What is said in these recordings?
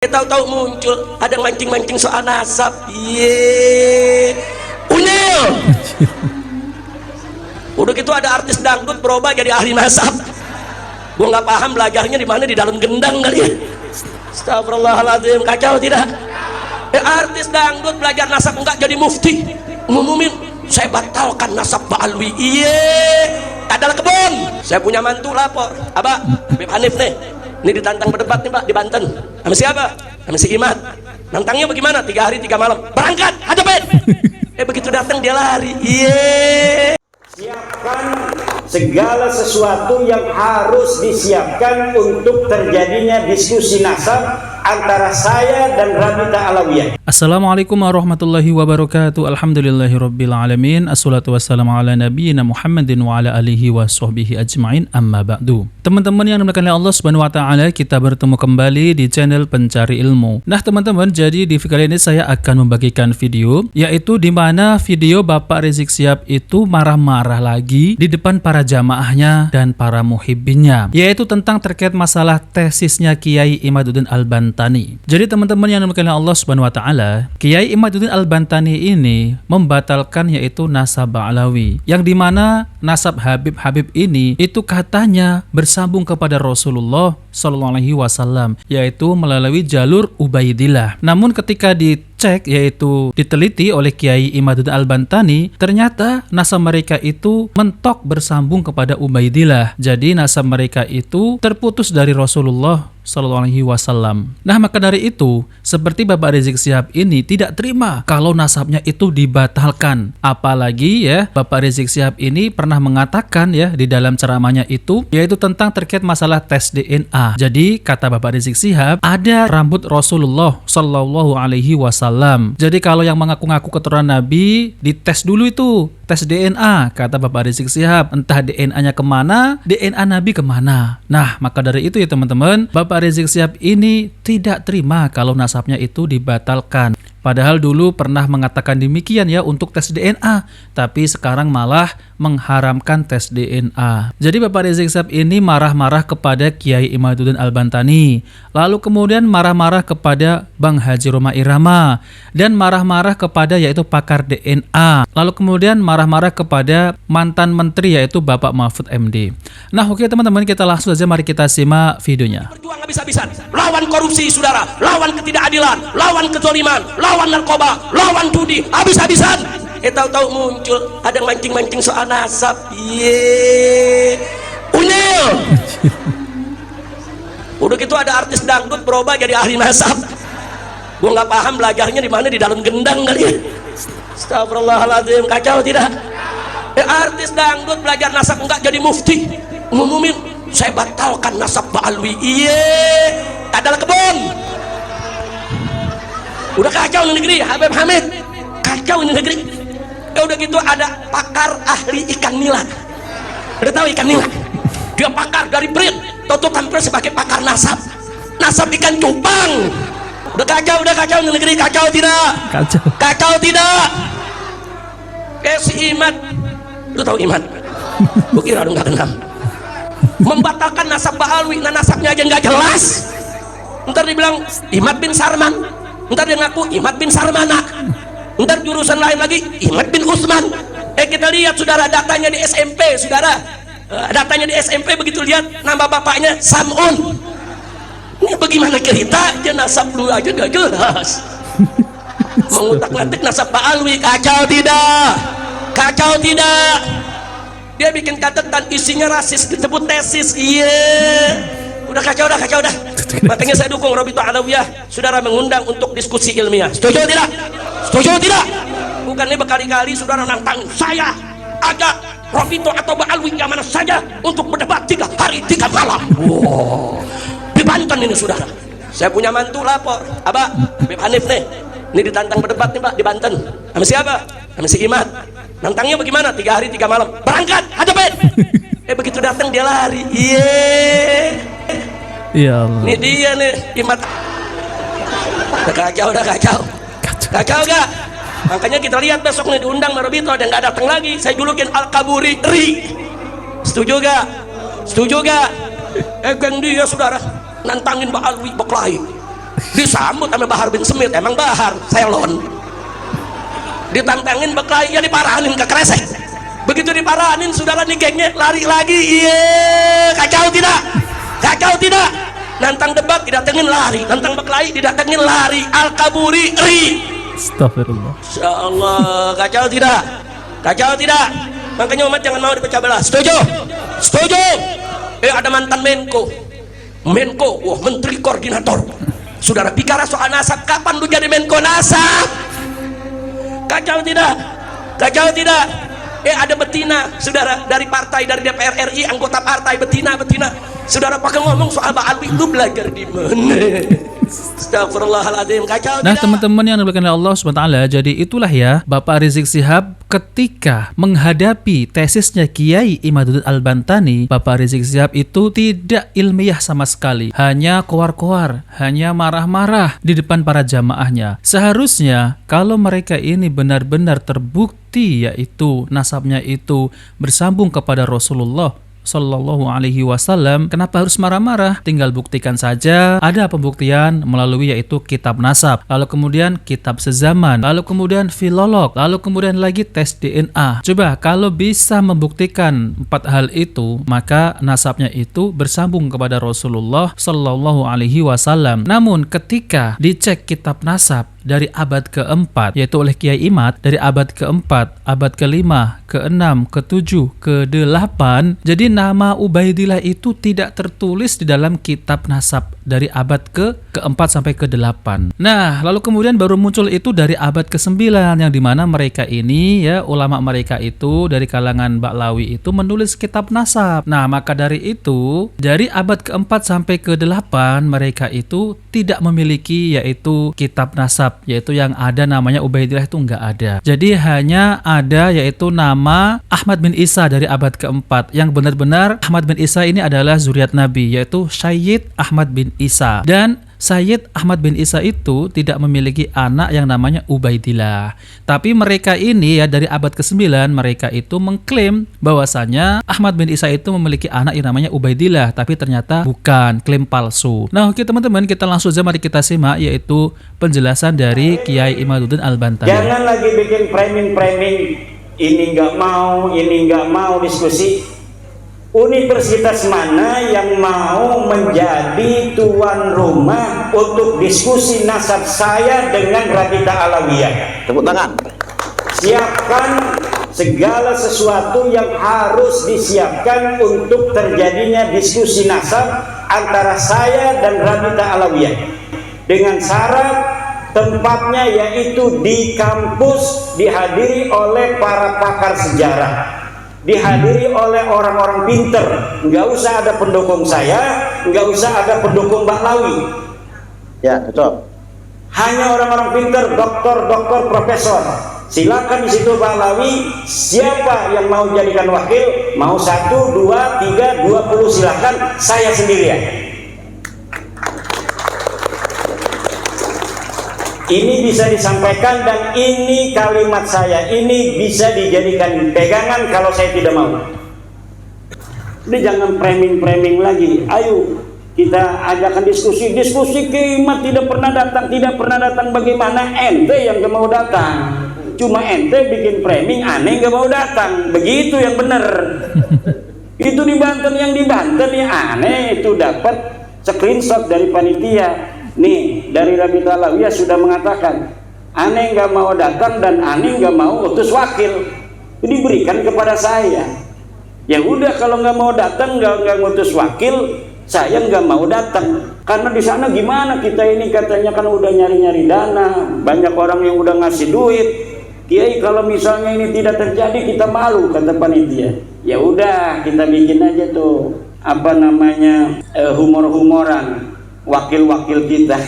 Tahu-tahu muncul ada mancing-mancing soal nasab. Ye, unyil. Udah gitu ada artis dangdut berubah jadi ahli nasab. Gua nggak paham belajarnya di mana, di dalam gendang kali ya. Astagfirullahaladzim, kacau tidak? Artis dangdut belajar nasab enggak jadi mufti, ngumumin saya batalkan nasab Pak Alwi. Iye, adalah kebun. Saya punya mantu lapor, Abah, Habib Hanif nih. Ini ditantang berdebat nih Pak di Banten. Sama siapa? Sama si Imad. Nantangnya bagaimana? 3 hari 3 malam. Berangkat, hadapin. Begitu datang dia lari. Iye. Siapkan segala sesuatu yang harus disiapkan untuk terjadinya diskusi nasab antara saya dan Rabita Alawiyah. Assalamualaikum warahmatullahi wabarakatuh. Alhamdulillahirabbil alamin. Assalatu wassalamu ala nabiyyina Muhammadin wa ala alihi wa sahbihi ajmain. Amma ba'du. Teman-teman yang dimuliakan oleh Allah Subhanahu wa taala, kita bertemu kembali di channel Pencari Ilmu. Nah, teman-teman, jadi di video kali ini saya akan membagikan video, yaitu di mana video Bapak Rizik Syihab itu marah-marah lagi di depan para jamaahnya dan para muhibbinnya, yaitu tentang terkait masalah tesisnya Kiai Imaduddin Al-Bantani. Jadi teman-teman yang dimuliakan oleh Allah Subhanahu wa taala, Kiai Imaduddin Al-Bantani ini membatalkan yaitu nasab Alawi, yang dimana nasab Habib ini itu katanya bersambung kepada Rasulullah Sallallahu Alaihi Wasallam, yaitu melalui jalur Ubaidillah. Namun ketika dicek, yaitu diteliti oleh Kiai Imaduddin Al-Bantani, ternyata nasab mereka itu mentok bersambung kepada Ubaidillah. Jadi nasab mereka itu terputus dari Rasulullah Sallallahu Alaihi Wasallam. Nah, maka dari itu, seperti Bapak Rizik Syihab ini tidak terima kalau nasabnya itu dibatalkan. Apalagi ya, Bapak Rizik Syihab ini pernah mengatakan ya di dalam ceramahnya itu, yaitu tentang terkait masalah tes DNA. Jadi kata Bapak Rizik Syihab, ada rambut Rasulullah Sallallahu Alaihi Wasallam. Jadi kalau yang mengaku-ngaku keturunan Nabi, dites dulu itu, tes DNA, kata Bapak Rizik Syihab. Entah DNA-nya kemana, DNA Nabi kemana. Nah, maka dari itu ya teman-teman, Bapak Rizik Syihab ini tidak terima kalau nasabnya itu dibatalkan. Padahal dulu pernah mengatakan demikian ya untuk tes DNA, tapi sekarang malah mengharamkan tes DNA. Jadi Bapak Rizik Syihab ini marah-marah kepada Kiai Imaduddin Al-Bantani, lalu kemudian marah-marah kepada Bang Haji Roma Irama, dan marah-marah kepada yaitu pakar DNA, lalu kemudian marah-marah kepada mantan menteri yaitu Bapak Mahfud MD. Nah, oke teman-teman, kita langsung saja mari kita simak videonya. Berjuang habis-habisan, lawan korupsi saudara, lawan ketidakadilan, lawan kezaliman, lawan narkoba, lawan judi, habis-habisan. Tahu-tahu muncul ada mancing-mancing soal nasab. Ye, unyil. Udah gitu ada artis dangdut berubah jadi ahli nasab. Gua nggak paham belajarnya di mana, di dalam gendang kali ya. Astagfirullahaladzim, kacau tidak? Artis dangdut belajar nasab enggak jadi mufti, ngumumin saya batalkan nasab Pak Alwi. Iye, adalah kebun. Udah kacau di negeri, Habib Hamid, kacau di negeri. Udah gitu ada pakar ahli ikan nila. Udah tahu ikan nila? Dia pakar dari BRIN, toto tampil sebagai pakar nasab ikan cupang. Udah kacau di negeri, kacau tidak? Kacau tidak? Si Imad, lu tahu Imad? Gue kira lu nggak kenal. Membatalkan nasab Pak Alwi, nah nasabnya aja nggak jelas. Ntar dibilang Imad bin Sarman, ntar dia ngaku Imad bin Sarmana, ntar jurusan lain lagi Imad bin Usman. Kita lihat saudara datanya di SMP, saudara datanya di SMP, begitu lihat nama bapaknya Samun. Ini bagaimana cerita aja nasab lu aja gak jelas. Mengutak-ngatik nasab Pak Alwi, kacau tidak? Kacau tidak? Dia bikin catatan isinya rasis, disebut tesis. Iya, udah kacau dah. Makanya saya dukung Rabita Alawiyah, saudara mengundang untuk diskusi ilmiah. Setuju tidak? Setuju tidak? Bukannya berkali-kali saudara nantang saya ajak Rabita atau Pak Alwi yang mana saja untuk berdebat 3 hari 3 malam. Wow, di Banten ini saudara. Saya punya mantu lapor, Abah, Habib Hanif nih. Ini ditantang berdebat nih Pak di Banten. Sama siapa? Sama si Imad. Nantangnya bagaimana? 3 hari 3 malam. Berangkat, hadapin. Begitu datang dia lari. Iye. Ya Allah. Ini dia nih, Imad. Udah kacau. Kacau gak? Makanya kita lihat besok nih diundang Marobito dan gak datang lagi. Saya julukin Al-Kaburi Ri. Setuju gak? Setuju gak? Geng dia saudara nantangin Pak Alwi berkelahi. disambut sama Bahar bin Smith, emang Bahar Selon, ditantangin Beklai, ya diparahanin ke kresek. Begitu diparahanin, saudara nih gengnya lari lagi. Iya, kacau tidak? Kacau tidak? Nantang debat didatengin lari, nantang Beklai didatengin lari. Al-Kaburi ri. Astagfirullah. Insya Allah, kacau tidak? Kacau tidak? Makanya umat jangan mau dipecah belah. Setuju? Setuju? Ada mantan Menko, wah Menteri Koordinator. Saudara bicara soal nasab, kapan lu jadi Menko nasab? Kacau tidak? Kacau tidak? Ada betina, saudara, dari partai, dari DPR RI, anggota partai, betina. Saudara pakai ngomong soal Ba'alwi, lu belajar di mana? Astagfirullahaladzim, kacau. Nah, tidak? teman-teman yang dimuliakan oleh Allah SWT, jadi itulah ya Bapak Rizik Syihab ketika menghadapi tesisnya Kiai Imaduddin Al-Bantani. Bapak Rizik Syihab itu tidak ilmiah sama sekali, hanya koar-koar, hanya marah-marah di depan para jamaahnya. Seharusnya kalau mereka ini benar-benar terbukti yaitu nasabnya itu bersambung kepada Rasulullah Sallallahu Alaihi Wasallam, kenapa harus marah-marah? Tinggal buktikan saja. Ada pembuktian melalui yaitu kitab nasab, lalu kemudian kitab sezaman, lalu kemudian filolog, lalu kemudian lagi tes DNA. Coba kalau bisa membuktikan 4 hal itu, maka nasabnya itu bersambung kepada Rasulullah Sallallahu Alaihi Wasallam. Namun ketika dicek kitab nasab dari abad keempat, yaitu oleh Kiai Imad, dari abad keempat, abad kelima, keenam, ketujuh, ke-8, jadi nama Ubaidillah itu tidak tertulis di dalam kitab nasab dari abad keempat sampai ke-8. Nah, lalu kemudian baru muncul itu dari abad ke-9, yang dimana mereka ini ya, ulama mereka itu dari kalangan Ba'lawi itu menulis kitab nasab. Nah, maka dari itu dari abad keempat sampai ke-8 mereka itu tidak memiliki yaitu kitab nasab, yaitu yang ada namanya Ubaidillah itu enggak ada. Jadi hanya ada yaitu nama Ahmad bin Isa dari abad keempat, yang benar-benar Ahmad bin Isa ini adalah zuriat Nabi, yaitu Sayyid Ahmad bin Isa. Dan Sayyid Ahmad bin Isa itu tidak memiliki anak yang namanya Ubaidillah. Tapi mereka ini ya dari abad ke-9 mereka itu mengklaim bahwasanya Ahmad bin Isa itu memiliki anak yang namanya Ubaidillah, tapi ternyata bukan, klaim palsu. Nah, oke teman-teman, kita langsung saja mari kita simak yaitu penjelasan dari Kiai Imaduddin Al-Bantani. Jangan lagi bikin framing-framing, ini nggak mau diskusi. Universitas mana yang mau menjadi tuan rumah untuk diskusi nasab saya dengan Rabita Alawiyah? Tepuk tangan. Siapkan segala sesuatu yang harus disiapkan untuk terjadinya diskusi nasab antara saya dan Rabita Alawiyah, dengan syarat tempatnya yaitu di kampus, dihadiri oleh para pakar sejarah, dihadiri oleh orang-orang pinter. Nggak usah ada pendukung saya, nggak usah ada pendukung Ba'lawi. Ya, cocok. Hanya orang-orang pinter, doktor, profesor. Silakan di situ Ba'lawi, siapa yang mau jadikan wakil, mau 1, 2, 3, 20 silakan, saya sendirian. Ini bisa disampaikan dan ini kalimat saya ini bisa dijadikan pegangan kalau saya tidak mau. Ini jangan framing lagi. Ayo kita adakan diskusi Kimat tidak pernah datang bagaimana ente yang gak mau datang? Cuma ente bikin framing aneh gak mau datang. Begitu yang benar. Itu di Banten, yang di Banten ya aneh itu dapat screenshot dari panitia. Nih, dari Rabita Alawiyah sudah mengatakan aneh nggak mau datang dan aneh nggak mau utus wakil, diberikan kepada saya. Ya udah, kalau nggak mau datang, nggak ngutus wakil, saya nggak mau datang. Karena di sana gimana kita ini katanya kan udah nyari dana, banyak orang yang udah ngasih duit. Kiai, kalau misalnya ini tidak terjadi kita malu, kata panitia. Ya udah, kita bikin aja tuh apa namanya humor-humoran. Wakil-wakil kita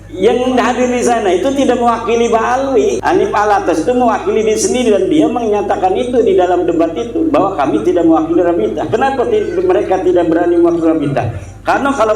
yang hadir di sana itu tidak mewakili Ba'alwi. Hanif Alatas itu mewakili diri sendiri dan dia menyatakan itu di dalam debat itu bahwa kami tidak mewakili Rabita. Kenapa mereka tidak berani mewakili Rabita? Karena kalau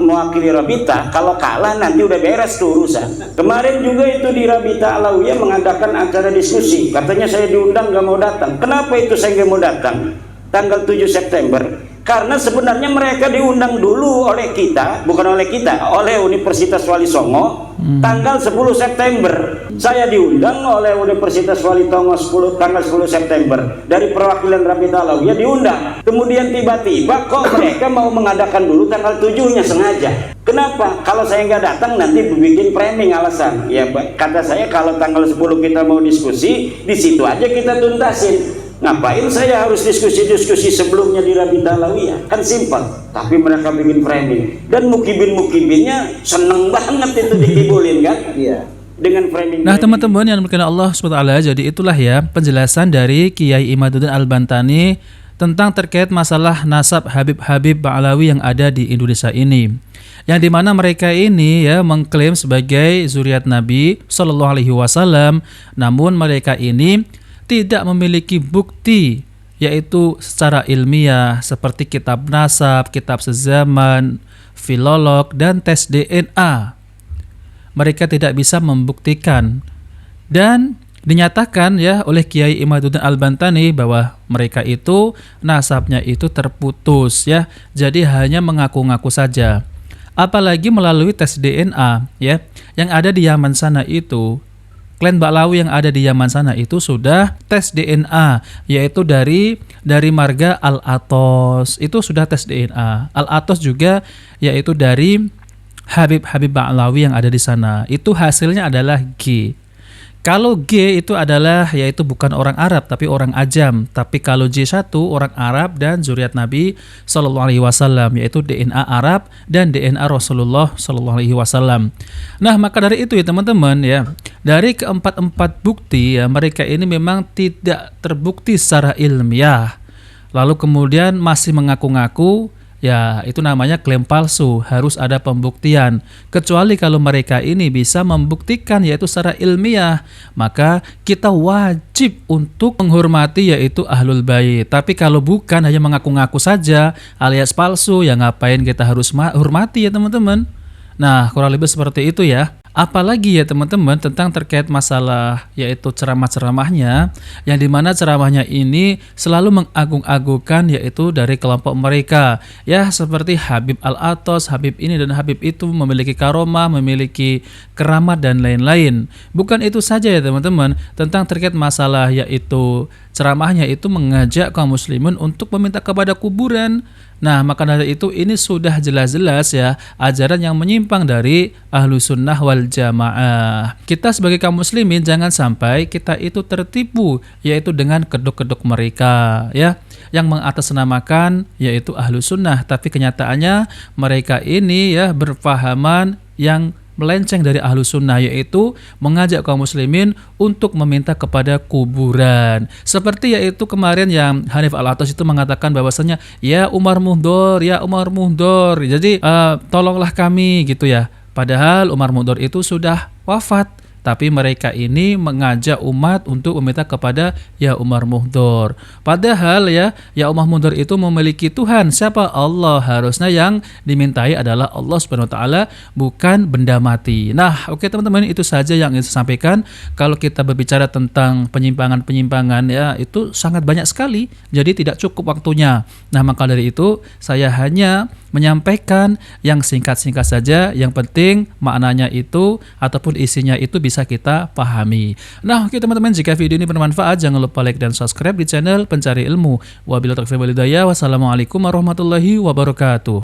mewakili Rabita, kalau kalah nanti udah beres tuh urusan. Kemarin juga itu di Rabita Alawiyah mengadakan acara diskusi, katanya saya diundang nggak mau datang. Kenapa itu saya nggak mau datang? Tanggal 7 September Karena sebenarnya mereka diundang dulu oleh kita, bukan oleh kita, oleh Universitas Wali Songo tanggal 10 September. Saya diundang oleh Universitas Wali Songo tanggal 10 September dari perwakilan Rabit Alawiyah diundang. Kemudian tiba-tiba kok mereka mau mengadakan dulu tanggal 7-nya sengaja. Kenapa? Kalau saya nggak datang nanti bikin framing alasan. Ya kata saya kalau tanggal 10 kita mau diskusi, di situ aja kita tuntasin. Ngapain saya harus diskusi-diskusi sebelumnya di Rabit Alawiyah? Kan simpel. Tapi mereka bikin framing. Dan mukibin-mukibinnya seneng banget itu dikibulin kan? Iya. Dengan framing. Nah teman-teman yang dimuliakan Allah SWT, jadi itulah ya penjelasan dari Kiai Imaduddin Al-Bantani tentang terkait masalah nasab Habib-Habib Ba'alawi yang ada di Indonesia ini. Yang dimana mereka ini ya mengklaim sebagai zuriat Nabi Shallallahu Alaihi Wasallam, namun mereka ini tidak memiliki bukti yaitu secara ilmiah seperti kitab nasab, kitab sezaman, filolog, dan tes DNA. Mereka tidak bisa membuktikan dan dinyatakan ya oleh Kiai Imaduddin Al-Bantani bahwa mereka itu nasabnya itu terputus ya. Jadi hanya mengaku-ngaku saja. Apalagi melalui tes DNA ya yang ada di Yaman sana itu. Klan Ba'alawi yang ada di Yaman sana itu sudah tes DNA, yaitu dari marga Al-Atos itu sudah tes DNA. Al-Atos juga yaitu dari Habib-Habib Ba'alawi yang ada di sana. Itu hasilnya adalah G. Kalau G itu adalah yaitu bukan orang Arab tapi orang Ajam. Tapi kalau J1 orang Arab dan zuriat Nabi Sallallahu Alaihi Wasallam, yaitu DNA Arab dan DNA Rasulullah Sallallahu Alaihi Wasallam. Nah maka dari itu ya teman-teman ya, dari keempat bukti ya mereka ini memang tidak terbukti secara ilmiah. Lalu kemudian masih mengaku-ngaku. Ya, itu namanya klaim palsu, harus ada pembuktian. Kecuali kalau mereka ini bisa membuktikan yaitu secara ilmiah, maka kita wajib untuk menghormati yaitu Ahlul Bait. Tapi kalau bukan hanya mengaku-ngaku saja alias palsu, ya ngapain kita harus hormati ya teman-teman. Nah, kurang lebih seperti itu ya. Apalagi ya teman-teman tentang terkait masalah yaitu ceramah-ceramahnya, yang dimana ceramahnya ini selalu mengagung-agungkan yaitu dari kelompok mereka ya, seperti Habib Al-Atos, Habib ini dan Habib itu memiliki karomah, memiliki keramat dan lain-lain. Bukan itu saja ya teman-teman, tentang terkait masalah yaitu ceramahnya itu mengajak kaum muslimin untuk meminta kepada kuburan. Nah, maka dari itu ini sudah jelas-jelas ya ajaran yang menyimpang dari ahlu sunnah wal jamaah. Kita sebagai kaum muslimin jangan sampai kita itu tertipu yaitu dengan kedok-kedok mereka ya, yang mengatasnamakan yaitu ahlu sunnah, tapi kenyataannya mereka ini ya berpahaman yang melenceng dari ahlu sunnah, yaitu mengajak kaum muslimin untuk meminta kepada kuburan. Seperti yaitu kemarin yang Hanif Al-Atas itu mengatakan bahwasanya ya Umar Muhdor, ya Umar Muhdor, jadi tolonglah kami gitu ya. Padahal Umar Muhdor itu sudah wafat, tapi mereka ini mengajak umat untuk meminta kepada ya Umar Muhdor. Padahal ya Umar Muhdor itu memiliki Tuhan. Siapa? Allah. Harusnya yang dimintai adalah Allah Subhanahu wa taala, bukan benda mati. Nah, oke teman-teman, itu saja yang ingin saya sampaikan. Kalau kita berbicara tentang penyimpangan-penyimpangan ya itu sangat banyak sekali. Jadi tidak cukup waktunya. Nah, maka dari itu saya hanya menyampaikan yang singkat-singkat saja, yang penting maknanya itu ataupun isinya itu bisa kita pahami. Nah, oke teman-teman, jika video ini bermanfaat jangan lupa like dan subscribe di channel Pencari Ilmu. Wabillahi taufiq wal hidayah. Wassalamualaikum warahmatullahi wabarakatuh.